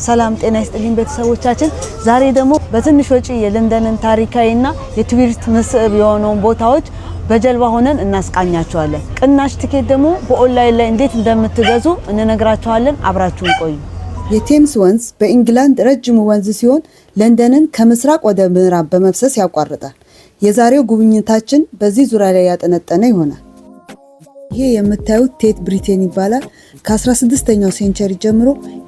ሰላም ጤና ይስጥልኝ ቤተሰቦቻችን። ዛሬ ደግሞ በትንሽ ወጪ የለንደንን ታሪካዊና የቱሪስት መስህብ የሆነውን ቦታዎች በጀልባ ሆነን እናስቃኛቸዋለን። ቅናሽ ቲኬት ደግሞ በኦንላይን ላይ እንዴት እንደምትገዙ እንነግራችኋለን። አብራችሁን ቆዩ። የቴምስ ወንዝ በእንግላንድ ረጅሙ ወንዝ ሲሆን ለንደንን ከምስራቅ ወደ ምዕራብ በመፍሰስ ያቋርጣል። የዛሬው ጉብኝታችን በዚህ ዙሪያ ላይ ያጠነጠነ ይሆናል። ይሄ የምታዩት ቴት ብሪቴን ይባላል። ከ16ኛው ሴንቸሪ ጀምሮ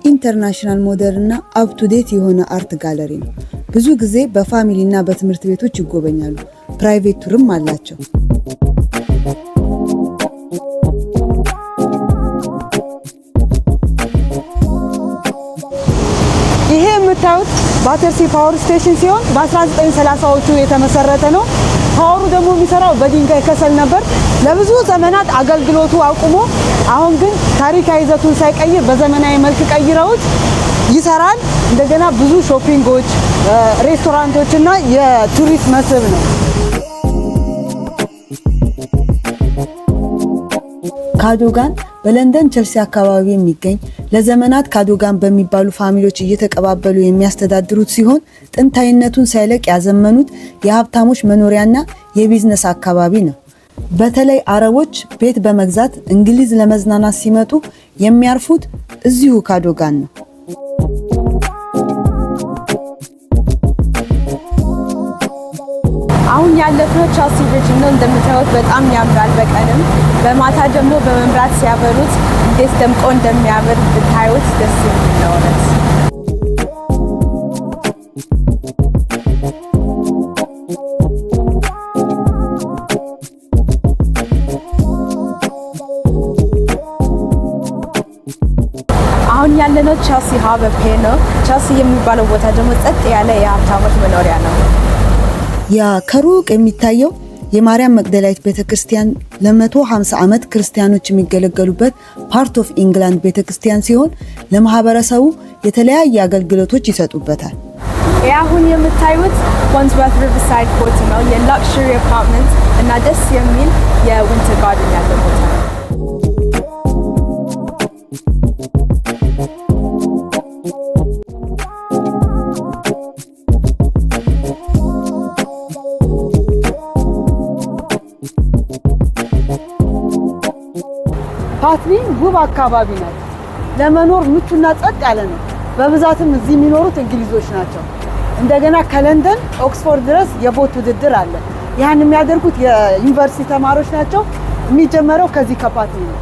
ኢንተርናሽናል ሞደርን እና አፕ ቱ ዴት የሆነ አርት ጋለሪ ነው። ብዙ ጊዜ በፋሚሊ እና በትምህርት ቤቶች ይጎበኛሉ። ፕራይቬት ቱርም አላቸው። ይሄ የምታዩት ባተርሲ ፓወር ስቴሽን ሲሆን በ1930ዎቹ የተመሰረተ ነው። ፓወሩ ደግሞ የሚሰራው በድንጋይ ከሰል ነበር። ለብዙ ዘመናት አገልግሎቱ አቁሞ አሁን ግን ታሪካዊ ይዘቱን ሳይቀይር በዘመናዊ መልክ ቀይረውት ይሰራል። እንደገና ብዙ ሾፒንጎች፣ ሬስቶራንቶች እና የቱሪስት መስህብ ነው። ካዶጋን በለንደን ቸልሲ አካባቢ የሚገኝ ለዘመናት ካዶጋን በሚባሉ ፋሚሊዎች እየተቀባበሉ የሚያስተዳድሩት ሲሆን ጥንታዊነቱን ሳይለቅ ያዘመኑት የሀብታሞች መኖሪያና የቢዝነስ አካባቢ ነው። በተለይ አረቦች ቤት በመግዛት እንግሊዝ ለመዝናናት ሲመጡ የሚያርፉት እዚሁ ካዶጋን ነው። አሁን ያለፈው ቸልሲ ብሪጅ ነው። እንደምታዩት በጣም ያምራል። በቀንም በማታ ደግሞ በመብራት ሲያበሩት እንዴት ደምቆ እንደሚያምር ብታዩት ደስ የሚል ነው። አሁን ያለነው ቸልሲ ሃርበር ፒር ነው። ቸልሲ የሚባለው ቦታ ደግሞ ጸጥ ያለ የሀብታሞች መኖሪያ ነው። ያ ከሩቅ የሚታየው የማርያም መግደላዊት ቤተክርስቲያን ለ150 ዓመት ክርስቲያኖች የሚገለገሉበት ፓርት ኦፍ ኢንግላንድ ቤተክርስቲያን ሲሆን ለማህበረሰቡ የተለያየ አገልግሎቶች ይሰጡበታል። አሁን የምታዩት ዋንስወርት ሪቨርሳይድ ኮርት ነው። የላክሹሪ አፓርትመንት እና ደስ የሚል የዊንተር ጋርደን ያለው ቦታ ነው። ፓትሊ ውብ አካባቢ ናት። ለመኖር ምቹና ጸጥ ያለ ነው። በብዛትም እዚህ የሚኖሩት እንግሊዞች ናቸው። እንደገና ከለንደን ኦክስፎርድ ድረስ የቦት ውድድር አለ። ያን የሚያደርጉት የዩኒቨርሲቲ ተማሪዎች ናቸው። የሚጀመረው ከዚህ ከፓትሊ ነው።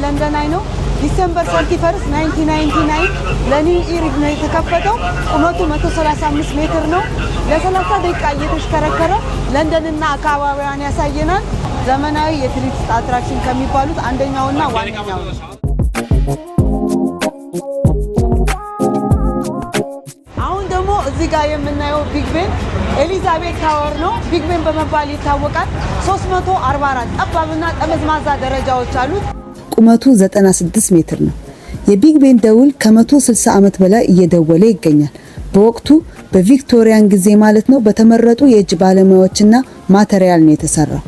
ለንደን አይ ነው ዲሴምበር 31 1999 ለኒው ኢሪቭ ነው የተከፈተው። ቁመቱ 135 ሜትር ነው። ለ30 ደቂቃ እየተሽከረከረ ለንደንና አካባቢዋን ያሳየናል። ዘመናዊ የቱሪስት አትራክሽን ከሚባሉት አንደኛውና ዋነኛው ነው። አሁን ደግሞ እዚህ ጋር የምናየው ቢግ ቤን ኤሊዛቤት ታወር ነው። ቢግ ቤን በመባል ይታወቃል። 344 ጠባብና ጠመዝማዛ ደረጃዎች አሉት። ቁመቱ 96 ሜትር ነው። የቢግ ቤን ደውል ከ160 ዓመት በላይ እየደወለ ይገኛል። በወቅቱ በቪክቶሪያን ጊዜ ማለት ነው በተመረጡ የእጅ ባለሙያዎችና ማቴሪያል ነው የተሰራው።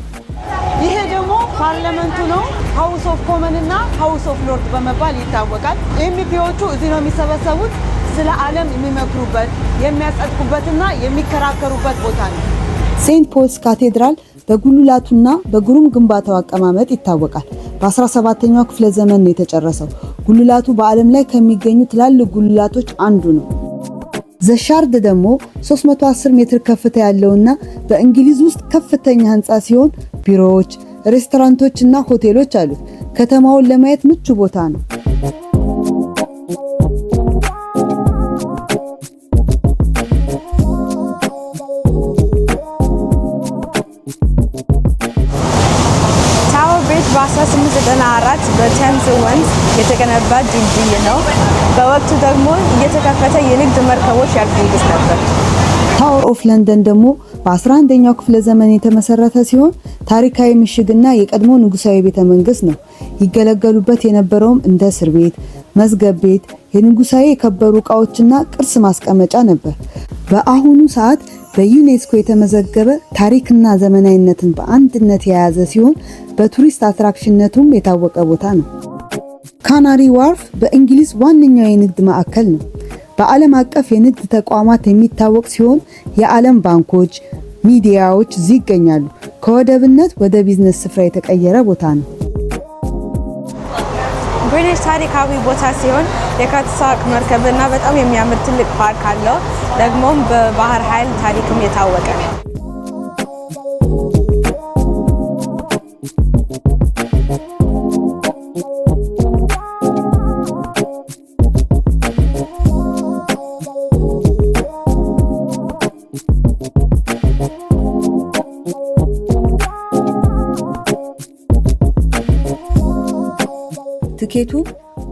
ይሄ ደግሞ ፓርላመንቱ ነው። ሃውስ ኦፍ ኮመን እና ሃውስ ኦፍ ሎርድ በመባል ይታወቃል። ኤምፒዎቹ እዚህ ነው የሚሰበሰቡት። ስለ ዓለም የሚመክሩበት፣ የሚያጸድቁበትና የሚከራከሩበት ቦታ ነው። ሴንት ፖልስ ካቴድራል በጉልላቱና በግሩም ግንባታው አቀማመጥ ይታወቃል። በ17ኛው ክፍለ ዘመን ነው የተጨረሰው። ጉልላቱ በዓለም ላይ ከሚገኙ ትላልቅ ጉልላቶች አንዱ ነው። ዘሻርድ ደግሞ 310 ሜትር ከፍታ ያለውና በእንግሊዝ ውስጥ ከፍተኛ ህንጻ ሲሆን ቢሮዎች፣ ሬስቶራንቶች እና ሆቴሎች አሉት። ከተማውን ለማየት ምቹ ቦታ ነው። በ1894 በቴምስ ወንዝ የተገነባ ድልድይ ነው። በወቅቱ ደግሞ እየተከፈተ የንግድ መርከቦች ያገኙት ነበር። ታወር ኦፍ ለንደን ደግሞ በ11ኛው ክፍለ ዘመን የተመሰረተ ሲሆን ታሪካዊ ምሽግና የቀድሞ ንጉሳዊ ቤተ መንግስት ነው። ይገለገሉበት የነበረውም እንደ እስር ቤት፣ መዝገብ ቤት፣ የንጉሳዊ የከበሩ ዕቃዎችና ቅርስ ማስቀመጫ ነበር። በአሁኑ ሰዓት በዩኔስኮ የተመዘገበ ታሪክና ዘመናዊነትን በአንድነት የያዘ ሲሆን በቱሪስት አትራክሽንነቱም የታወቀ ቦታ ነው። ካናሪ ዋርፍ በእንግሊዝ ዋነኛው የንግድ ማዕከል ነው። በዓለም አቀፍ የንግድ ተቋማት የሚታወቅ ሲሆን የዓለም ባንኮች፣ ሚዲያዎች እዚህ ይገኛሉ። ከወደብነት ወደ ቢዝነስ ስፍራ የተቀየረ ቦታ ነው። ግሪኒች ታሪካዊ ቦታ ሲሆን የካትሳክ መርከብና በጣም የሚያምር ትልቅ ፓርክ አለው። ደግሞም በባህር ኃይል ታሪክም የታወቀ ነው። ትኬቱ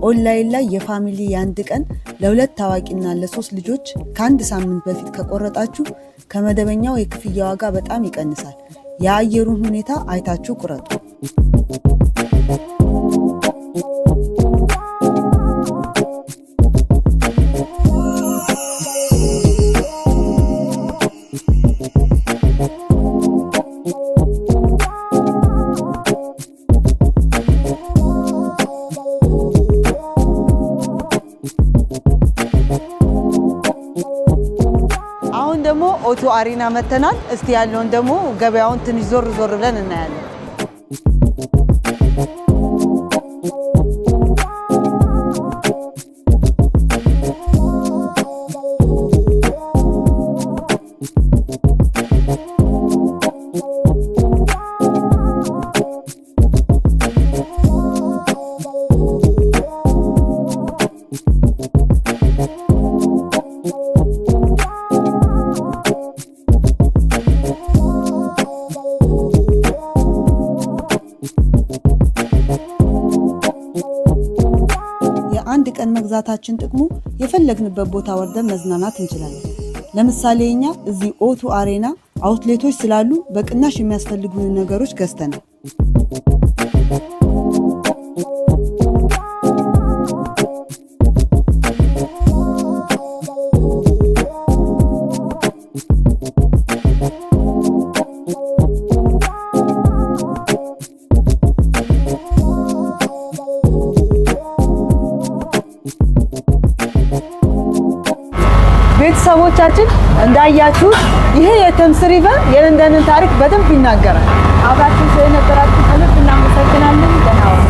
ኦንላይን ላይ የፋሚሊ የአንድ ቀን ለ2 ታዋቂና ለ3 ልጆች ከአንድ ሳምንት በፊት ከቆረጣችሁ ከመደበኛው የክፍያ ዋጋ በጣም ይቀንሳል። የአየሩን ሁኔታ አይታችሁ ቁረጡ። ደግሞ ኦቶ አሪና መተናል። እስቲ ያለውን ደግሞ ገበያውን ትንሽ ዞር ዞር ብለን እናያለን። አንድ ቀን መግዛታችን ጥቅሙ የፈለግንበት ቦታ ወርደን መዝናናት እንችላለን። ለምሳሌ እኛ እዚህ ኦቶ አሬና አውትሌቶች ስላሉ በቅናሽ የሚያስፈልጉን ነገሮች ገዝተናል። ቤተሰቦቻችን እንዳያችሁ ይሄ የቴምስ ሪቨር የለንደንን ታሪክ በደንብ ይናገራል። አብራችሁ ስለነበራችሁ ከልብ እናመሰግናለን። ደህና ዋሉ።